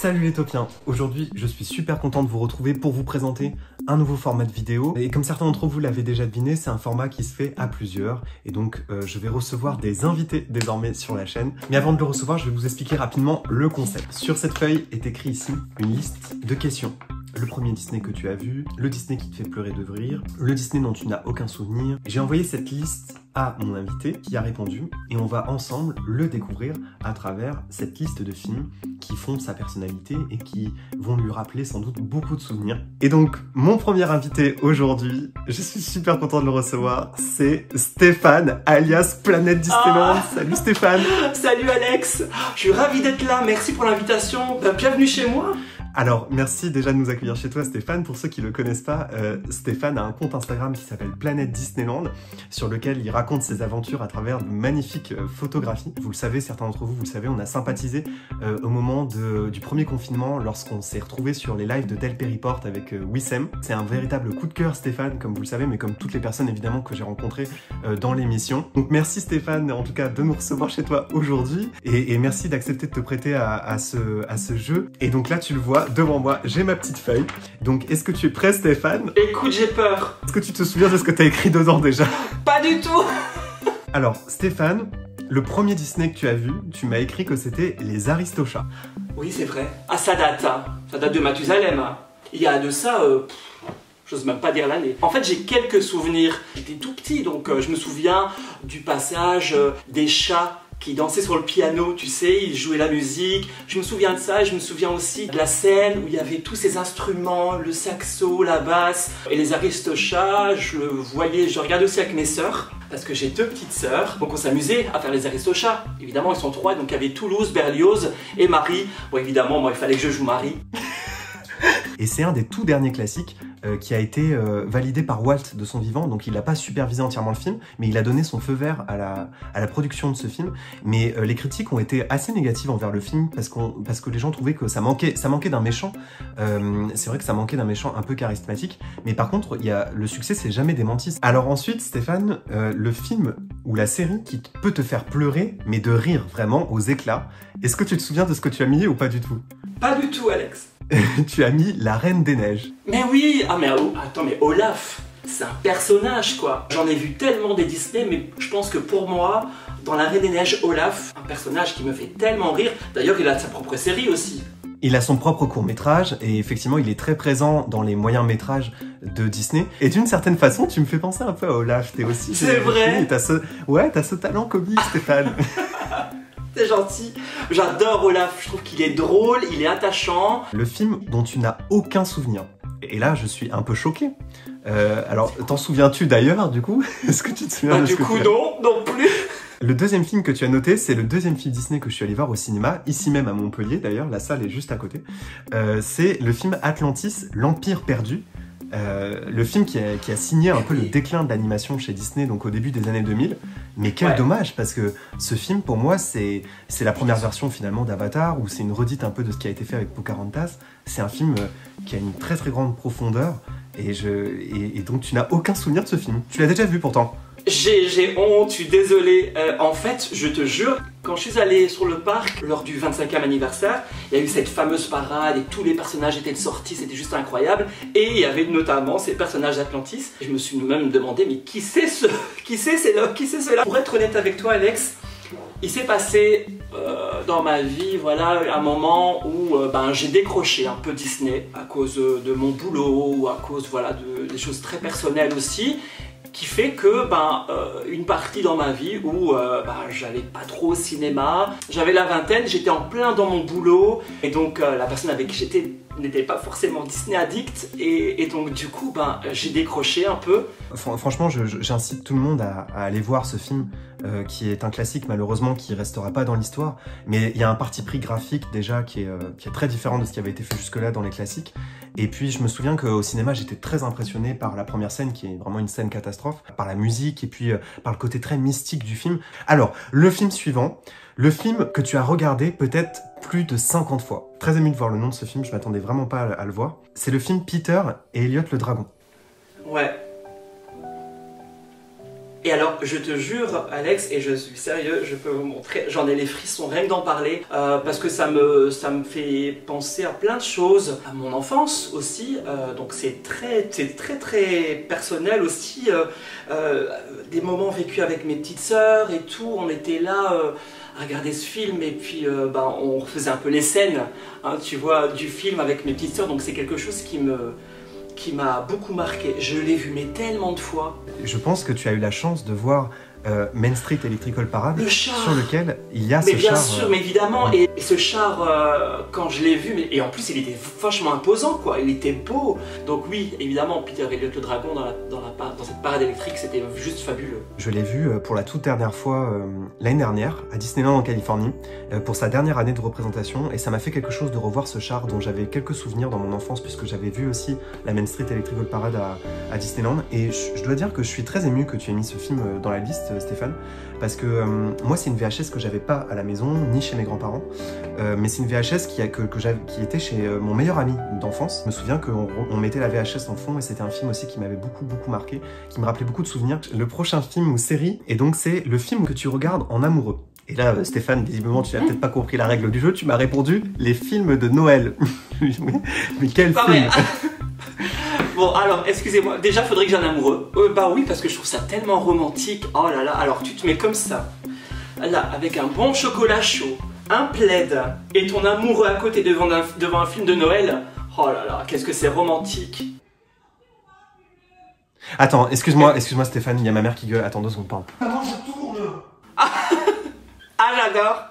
Salut les topiens, aujourd'hui je suis super content de vous retrouver pour vous présenter un nouveau format de vidéo. Et comme certains d'entre vous l'avez déjà deviné, c'est un format qui se fait à plusieurs. Et donc je vais recevoir des invités désormais sur la chaîne. Mais avant de le recevoir, je vais vous expliquer rapidement le concept. Sur cette feuille est écrit ici une liste de questions. Le premier Disney que tu as vu, le Disney qui te fait pleurer de rire, le Disney dont tu n'as aucun souvenir. J'ai envoyé cette liste à mon invité qui a répondu et on va ensemble le découvrir à travers cette liste de films qui font sa personnalité et qui vont lui rappeler sans doute beaucoup de souvenirs. Et donc, mon premier invité aujourd'hui, je suis super content de le recevoir, c'est Stéphane, alias Planète Disneyland. Salut Stéphane. Salut Alex, je suis ravi d'être là, merci pour l'invitation, bienvenue chez moi. Alors, merci déjà de nous accueillir chez toi, Stéphane. Pour ceux qui ne le connaissent pas, Stéphane a un compte Instagram qui s'appelle Planète Disneyland, sur lequel il raconte ses aventures à travers de magnifiques photographies. Vous le savez, certains d'entre vous, vous le savez, on a sympathisé au moment du premier confinement, lorsqu'on s'est retrouvés sur les lives de Del Periport avec Wissem. C'est un véritable coup de cœur, Stéphane, comme vous le savez, mais comme toutes les personnes, évidemment, que j'ai rencontrées dans l'émission. Donc, merci Stéphane, en tout cas, de nous recevoir chez toi aujourd'hui. Et merci d'accepter de te prêter à ce jeu. Et donc là, tu le vois, devant moi, j'ai ma petite feuille. Donc, est-ce que tu es prêt, Stéphane? Écoute, j'ai peur. Est-ce que tu te souviens de ce que tu as écrit dedans déjà? Pas du tout. Alors, Stéphane, le premier Disney que tu as vu, tu m'as écrit que c'était Les Aristochats. Oui, c'est vrai. Ah, ça date, hein. Ça date de Mathusalem. Hein. Il y a de ça, j'ose même pas dire l'année. En fait, j'ai quelques souvenirs. J'étais tout petit, donc je me souviens du passage des chats qui dansait sur le piano, tu sais, il jouait la musique. Je me souviens de ça et je me souviens aussi de la scène où il y avait tous ces instruments, le saxo, la basse et les aristochats. Je le voyais, je regardais aussi avec mes sœurs parce que j'ai deux petites sœurs. Donc on s'amusait à faire les aristochats. Évidemment, ils sont trois, donc il y avait Toulouse, Berlioz et Marie. Bon, évidemment, moi, il fallait que je joue Marie. Et c'est un des tout derniers classiques qui a été validé par Walt de son vivant, donc il n'a pas supervisé entièrement le film, mais il a donné son feu vert à la production de ce film. Mais les critiques ont été assez négatives envers le film parce que les gens trouvaient que ça manquait d'un méchant. C'est vrai que ça manquait d'un méchant un peu charismatique, mais par contre, le succès s'est jamais démenti. Alors ensuite, Stéphane, le film ou la série qui peut te faire pleurer, mais de rire vraiment aux éclats, est-ce que tu te souviens de ce que tu as mis ou pas du tout? Pas du tout, Alex. Tu as mis La Reine des Neiges. Mais oui, ah mais attends, mais Olaf, c'est un personnage quoi. J'en ai vu tellement des Disney, mais je pense que pour moi, dans La Reine des Neiges, Olaf, un personnage qui me fait tellement rire. D'ailleurs, il a sa propre série aussi. Il a son propre court-métrage et effectivement, il est très présent dans les moyens-métrages de Disney. Et d'une certaine façon, tu me fais penser un peu à Olaf, t'es aussi... C'est vrai. T'as ce talent comique, Stéphane. C'est gentil. J'adore Olaf, je trouve qu'il est drôle, il est attachant. Le film dont tu n'as aucun souvenir. Et là, je suis un peu choqué. Alors, t'en souviens-tu d'ailleurs, du coup? Est-ce que tu te souviens de ce que tu as... non plus. Le deuxième film que tu as noté, c'est le deuxième film Disney que je suis allé voir au cinéma, ici même à Montpellier d'ailleurs, la salle est juste à côté. C'est le film Atlantis, l'Empire perdu. Le film qui a signé un peu le déclin de l'animation chez Disney, donc au début des années 2000. Mais quel dommage, parce que ce film, pour moi, c'est la première version finalement d'Avatar, ou c'est une redite un peu de ce qui a été fait avec Pocahontas. C'est un film qui a une très très grande profondeur, et donc tu n'as aucun souvenir de ce film. Tu l'as déjà vu pourtant. J'ai honte, je suis désolé. En fait, je te jure, quand je suis allé sur le parc lors du 25e anniversaire, il y a eu cette fameuse parade et tous les personnages étaient sortis, c'était juste incroyable. Et il y avait notamment ces personnages d'Atlantis. Je me suis même demandé, mais qui c'est cela? Pour être honnête avec toi, Alex, il s'est passé dans ma vie, voilà, un moment où j'ai décroché un peu Disney à cause de mon boulot ou à cause, voilà, des choses très personnelles aussi. Qui fait que une partie dans ma vie où j'allais pas trop au cinéma, j'avais la vingtaine, j'étais en plein dans mon boulot et donc la personne avec qui j'étais n'était pas forcément Disney addict et donc du coup j'ai décroché un peu. Franchement, j'incite tout le monde à aller voir ce film qui est un classique malheureusement qui restera pas dans l'histoire, mais il y a un parti pris graphique déjà qui est très différent de ce qui avait été fait jusque-là dans les classiques. Et puis je me souviens qu'au cinéma j'étais très impressionné par la première scène qui est vraiment une scène catastrophe, par la musique et puis par le côté très mystique du film. Alors, le film suivant, le film que tu as regardé peut-être plus de 50 fois. Très ému de voir le nom de ce film, je m'attendais vraiment pas à le voir. C'est le film Peter et Elliot le dragon. Ouais. Et alors, je te jure, Alex, et je suis sérieux, je peux vous montrer, j'en ai les frissons rien que d'en parler, parce que ça me fait penser à plein de choses, à mon enfance aussi, donc c'est très personnel aussi, des moments vécus avec mes petites sœurs et tout, on était là à regarder ce film et puis on faisait un peu les scènes, hein, tu vois, du film avec mes petites sœurs, donc c'est quelque chose qui m'a beaucoup marqué. Je l'ai vu mais tellement de fois. Je pense que tu as eu la chance de voir Main Street Electrical Parade, le char, sur lequel il y a ce char. Mais bien sûr, mais évidemment, et ce char, quand je l'ai vu, et en plus il était vachement imposant, quoi, il était beau. Donc oui, évidemment, Peter et le dragon dans cette parade électrique, c'était juste fabuleux. Je l'ai vu pour la toute dernière fois l'année dernière, à Disneyland en Californie, pour sa dernière année de représentation, et ça m'a fait quelque chose de revoir ce char dont j'avais quelques souvenirs dans mon enfance, puisque j'avais vu aussi la Main Street Electrical Parade à Disneyland, et je dois dire que je suis très ému que tu aies mis ce film dans la liste, Stéphane, parce que moi c'est une VHS que j'avais pas à la maison ni chez mes grands-parents, mais c'est une VHS qui était chez mon meilleur ami d'enfance. Je me souviens qu'on mettait la VHS en fond et c'était un film aussi qui m'avait beaucoup marqué, qui me rappelait beaucoup de souvenirs. Le prochain film ou série, et donc c'est le film que tu regardes en amoureux. Et là, Stéphane, visiblement, tu n'as peut-être pas compris la règle du jeu, tu m'as répondu les films de Noël. Mais quel film? Bon, alors, excusez-moi, déjà, faudrait que j'ai un amoureux. Bah oui, parce que je trouve ça tellement romantique. Oh là là, alors tu te mets comme ça, là, avec un bon chocolat chaud, un plaid, et ton amoureux à côté devant un film de Noël. Oh là là, qu'est-ce que c'est romantique. Attends, excuse-moi Stéphane, il y a ma mère qui gueule. Attends 2 secondes, pardon. Maman, je tourne. Ah, j'adore.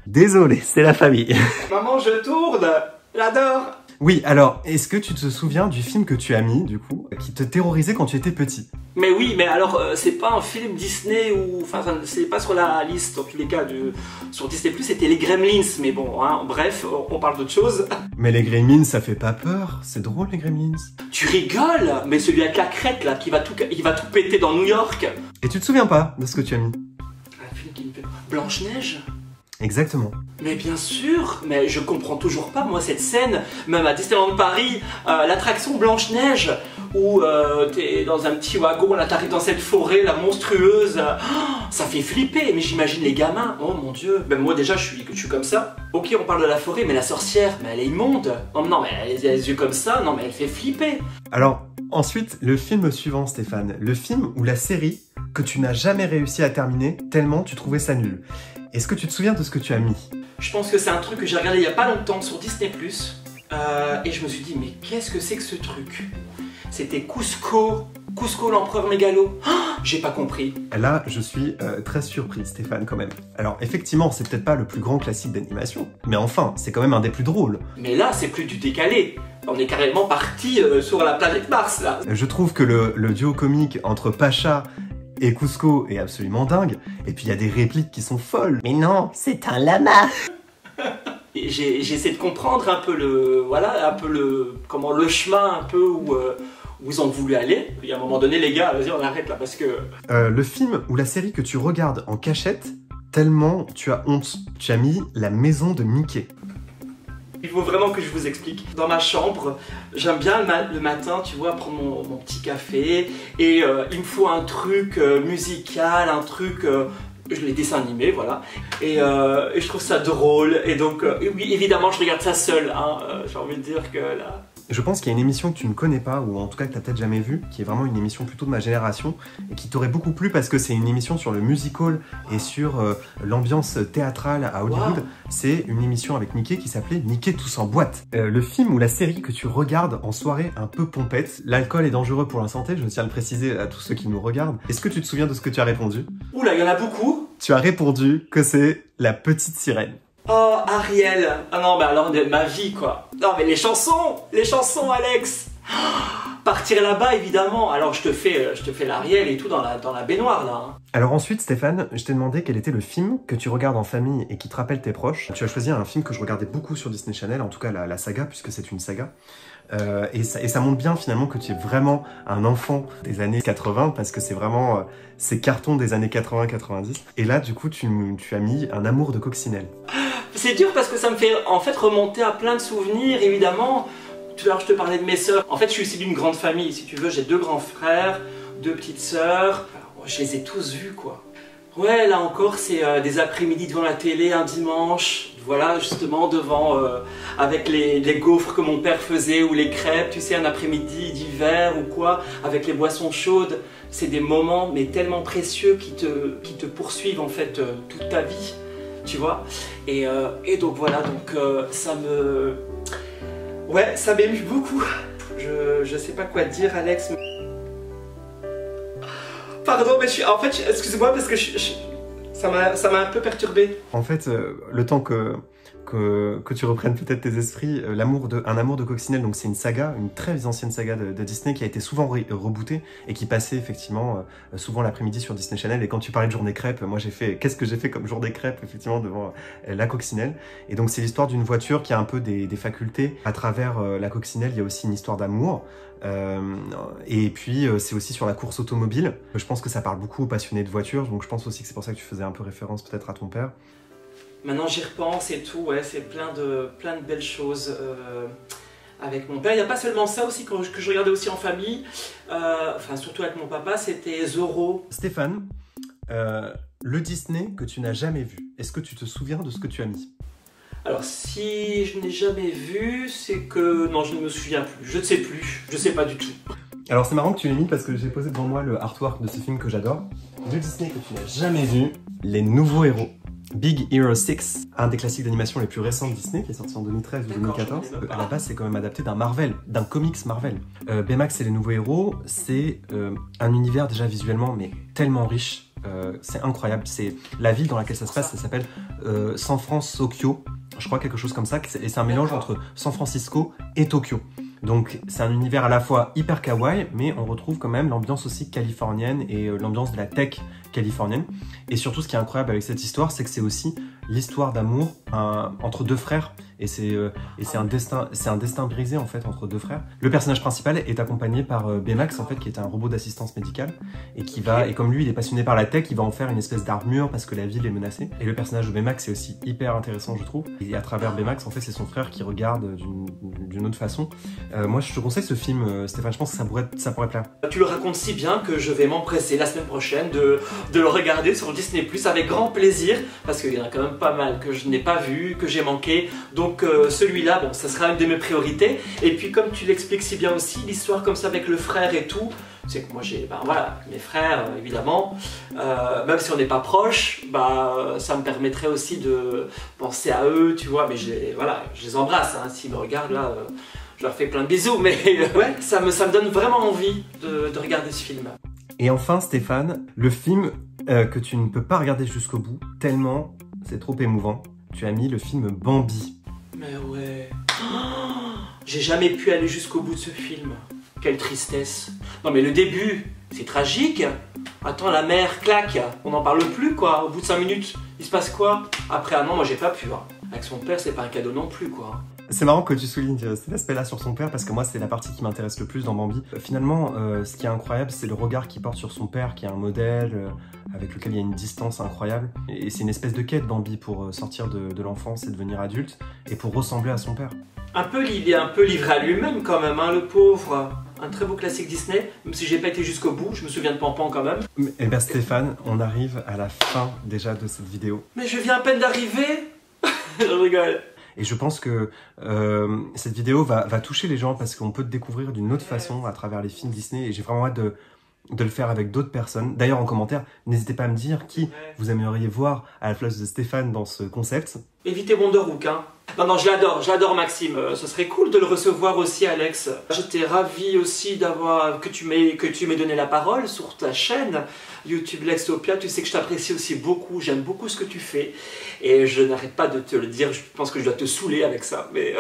Désolé, c'est la famille. Maman, je tourne. J'adore. Oui, alors, est-ce que tu te souviens du film que tu as mis, du coup, qui te terrorisait quand tu étais petit? Mais oui, mais alors, c'est pas un film Disney ou... Enfin, c'est pas sur la liste, en tous les cas, sur Disney+, c'était les Gremlins, mais bon, hein, bref, on parle d'autre chose. Mais les Gremlins, ça fait pas peur, c'est drôle les Gremlins. Tu rigoles? Mais celui avec la crête, là, il va tout péter dans New York. Et tu te souviens pas de ce que tu as mis? Un film qui me fait... Blanche-Neige? Exactement. Mais bien sûr, mais je comprends toujours pas, moi, cette scène, même à Disneyland Paris, l'attraction Blanche-Neige, où t'es dans un petit wagon, là t'arrives dans cette forêt, la monstrueuse, ça fait flipper, mais j'imagine les gamins, oh mon dieu, ben moi déjà je suis comme ça. Ok, on parle de la forêt, mais la sorcière, mais elle est immonde. Oh non, mais elle a les yeux comme ça, non mais elle fait flipper. Alors, ensuite, le film suivant, Stéphane, le film ou la série que tu n'as jamais réussi à terminer tellement tu trouvais ça nul. Est-ce que tu te souviens de ce que tu as mis? Je pense que c'est un truc que j'ai regardé il y a pas longtemps sur Disney+, et je me suis dit, mais qu'est-ce que c'est que ce truc? C'était Kuzco l'empereur mégalo. Oh, j'ai pas compris. Là, je suis très surpris, Stéphane, quand même. Alors, effectivement, c'est peut-être pas le plus grand classique d'animation, mais enfin, c'est quand même un des plus drôles. Mais là, c'est plus du décalé. On est carrément parti sur la planète Mars, là. Je trouve que le duo comique entre Pacha et Kuzco est absolument dingue. Et puis, il y a des répliques qui sont folles. Mais non, c'est un lama. J'essaie de comprendre un peu le chemin un peu où ils ont voulu aller. Et à un moment donné, les gars, vas-y, on arrête là parce que... le film ou la série que tu regardes en cachette, tellement tu as honte. Tu as mis La Maison de Mickey. Il faut vraiment que je vous explique. Dans ma chambre, j'aime bien le matin, tu vois, prendre mon petit café. Et il me faut un truc musical, un truc... les dessins animés, voilà. Et je trouve ça drôle. Et donc, oui, évidemment, je regarde ça seul. Hein. J'ai envie de dire que là... Je pense qu'il y a une émission que tu ne connais pas, ou en tout cas que tu n'as peut-être jamais vue, qui est vraiment une émission plutôt de ma génération, et qui t'aurait beaucoup plu parce que c'est une émission sur le musical et sur l'ambiance théâtrale à Hollywood. Wow. C'est une émission avec Mickey qui s'appelait Mickey tous en boîte. Le film ou la série que tu regardes en soirée un peu pompette, l'alcool est dangereux pour la santé, je tiens à le préciser à tous ceux qui nous regardent. Est-ce que tu te souviens de ce que tu as répondu? Oula, il y en a beaucoup. Tu as répondu que c'est La Petite Sirène. Oh, Ariel. Ah non, mais alors de ma vie, quoi. Non, mais les chansons, Alex. Partir là-bas, évidemment. Alors, je te fais l'Ariel et tout dans la baignoire, là. Hein. Alors ensuite, Stéphane, je t'ai demandé quel était le film que tu regardes en famille et qui te rappelle tes proches. Tu as choisi un film que je regardais beaucoup sur Disney Channel, en tout cas la saga, puisque c'est une saga. Et ça montre bien finalement que tu es vraiment un enfant des années 80 parce que c'est vraiment ces cartons des années 80-90. Et là, du coup, tu as mis Un amour de coccinelle. C'est dur parce que ça me fait en fait remonter à plein de souvenirs, évidemment. Tout à l'heure, je te parlais de mes sœurs. En fait, je suis issu d'une grande famille, si tu veux. J'ai 2 grands frères, 2 petites sœurs. je les ai tous vus, quoi. Ouais, là encore, c'est des après-midi devant la télé, un dimanche, voilà, justement, devant, avec les gaufres que mon père faisait, ou les crêpes, tu sais, un après-midi d'hiver ou quoi, avec les boissons chaudes. C'est des moments, mais tellement précieux, qui te poursuivent, en fait, toute ta vie, tu vois. Et donc, voilà, donc, ça me... Ouais, ça m'émue beaucoup. Je sais pas quoi te dire, Alex. Pardon, mais en fait, excusez-moi parce que ça m'a un peu perturbé. En fait, le temps que tu reprennes peut-être tes esprits, un amour de Coccinelle, donc c'est une saga, une très ancienne saga de Disney qui a été souvent rebootée et qui passait effectivement souvent l'après-midi sur Disney Channel. Et quand tu parlais de Journée crêpes, moi qu'est-ce que j'ai fait comme Journée crêpes effectivement devant la Coccinelle. Et donc c'est l'histoire d'une voiture qui a un peu des facultés. À travers la Coccinelle, il y a aussi une histoire d'amour. Et puis c'est aussi sur la course automobile. Je pense que ça parle beaucoup aux passionnés de voitures, donc je pense aussi que c'est pour ça que tu faisais un peu référence peut-être à ton père. Maintenant j'y repense et tout, ouais, c'est plein de belles choses avec mon père. Il n'y a pas seulement ça aussi que je regardais aussi en famille, enfin surtout avec mon papa, c'était Zorro. Stéphane, le Disney que tu n'as jamais vu, est-ce que tu te souviens de ce que tu as mis? Alors si je n'ai jamais vu, c'est que... Non, je ne me souviens plus, je ne sais plus, je ne sais pas du tout. Alors c'est marrant que tu l'aies mis parce que j'ai posé devant moi le artwork de ce film que j'adore. Le Disney que tu n'as jamais vu, Les Nouveaux Héros. Big Hero 6, un des classiques d'animation les plus récents de Disney, qui est sorti en 2013 ou 2014. À la base, c'est quand même adapté d'un comics Marvel. Baymax et les Nouveaux Héros, c'est un univers déjà visuellement, mais tellement riche. C'est incroyable. C'est la ville dans laquelle ça se passe, ça s'appelle San Francisco, je crois, quelque chose comme ça. Et c'est un mélange entre San Francisco et Tokyo. Donc c'est un univers à la fois hyper kawaii, mais on retrouve quand même l'ambiance aussi californienne et l'ambiance de la tech californienne. Et surtout, ce qui est incroyable avec cette histoire, c'est que c'est aussi l'histoire d'amour entre deux frères. Et c'est un destin brisé en fait entre deux frères. Le personnage principal est accompagné par Baymax en fait, qui est un robot d'assistance médicale et qui va, et comme lui il est passionné par la tech, il va en faire une espèce d'armure parce que la ville est menacée. Et le personnage de Baymax est aussi hyper intéressant, je trouve. Et à travers Baymax, en fait, c'est son frère qui regarde d'une autre façon. Moi, je te conseille ce film, Stéphane. Je pense que ça pourrait plaire. Tu le racontes si bien que je vais m'empresser la semaine prochaine de le regarder sur Disney+, avec grand plaisir, parce qu'il y en a quand même pas mal que je n'ai pas vu, que j'ai manqué. Donc celui-là, bon, ça sera une de mes priorités. Et puis comme tu l'expliques si bien aussi, l'histoire comme ça avec le frère et tout, c'est que moi j'ai, voilà, mes frères évidemment, même si on n'est pas proches, ça me permettrait aussi de penser à eux, tu vois, mais voilà, je les embrasse, hein, s'ils me regardent là, je leur fais plein de bisous, mais ouais, ça me donne vraiment envie de regarder ce film. Et enfin Stéphane, le film que tu ne peux pas regarder jusqu'au bout, tellement c'est trop émouvant, tu as mis le film Bambi. Mais ouais, j'ai jamais pu aller jusqu'au bout de ce film. Quelle tristesse. Non mais le début, c'est tragique. Attends, la mère claque, on n'en parle plus quoi. Au bout de 5 minutes, il se passe quoi? Après, ah non, moi j'ai pas pu. Hein. Avec son père, c'est pas un cadeau non plus quoi. C'est marrant que tu soulignes cet aspect-là sur son père parce que moi c'est la partie qui m'intéresse le plus dans Bambi. Finalement, ce qui est incroyable, c'est le regard qu'il porte sur son père, qui est un modèle avec lequel il y a une distance incroyable. Et c'est une espèce de quête Bambi pour sortir de l'enfance et devenir adulte et pour ressembler à son père. Il est un peu livré à lui-même quand même, hein, le pauvre. Un très beau classique Disney, même si j'ai pas été jusqu'au bout, je me souviens de Pampan quand même. Eh bien Stéphane, on arrive à la fin déjà de cette vidéo. Mais je viens à peine d'arriver. Je rigole. Et je pense que cette vidéo va toucher les gens parce qu'on peut te découvrir d'une autre façon à travers les films Disney et j'ai vraiment hâte de le faire avec d'autres personnes. D'ailleurs en commentaire, n'hésitez pas à me dire qui vous aimeriez voir à la place de Stéphane dans ce concept. Évitez Wonderhook, hein. Non, j'adore Maxime, ce serait cool de le recevoir aussi Alex. J'étais ravi aussi que tu m'aies donné la parole sur ta chaîne YouTube Lextopia, tu sais que je t'apprécie aussi beaucoup, j'aime beaucoup ce que tu fais et je n'arrête pas de te le dire, je pense que je dois te saouler avec ça, mais...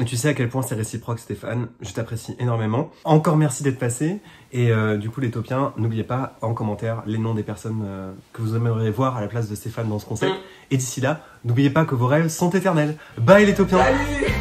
Tu sais à quel point c'est réciproque Stéphane, je t'apprécie énormément. Encore merci d'être passé et du coup les Topiens, n'oubliez pas en commentaire les noms des personnes que vous aimeriez voir à la place de Stéphane dans ce concept. Et d'ici là, n'oubliez pas que vos rêves sont éternels. Bye les Topiens. Salut.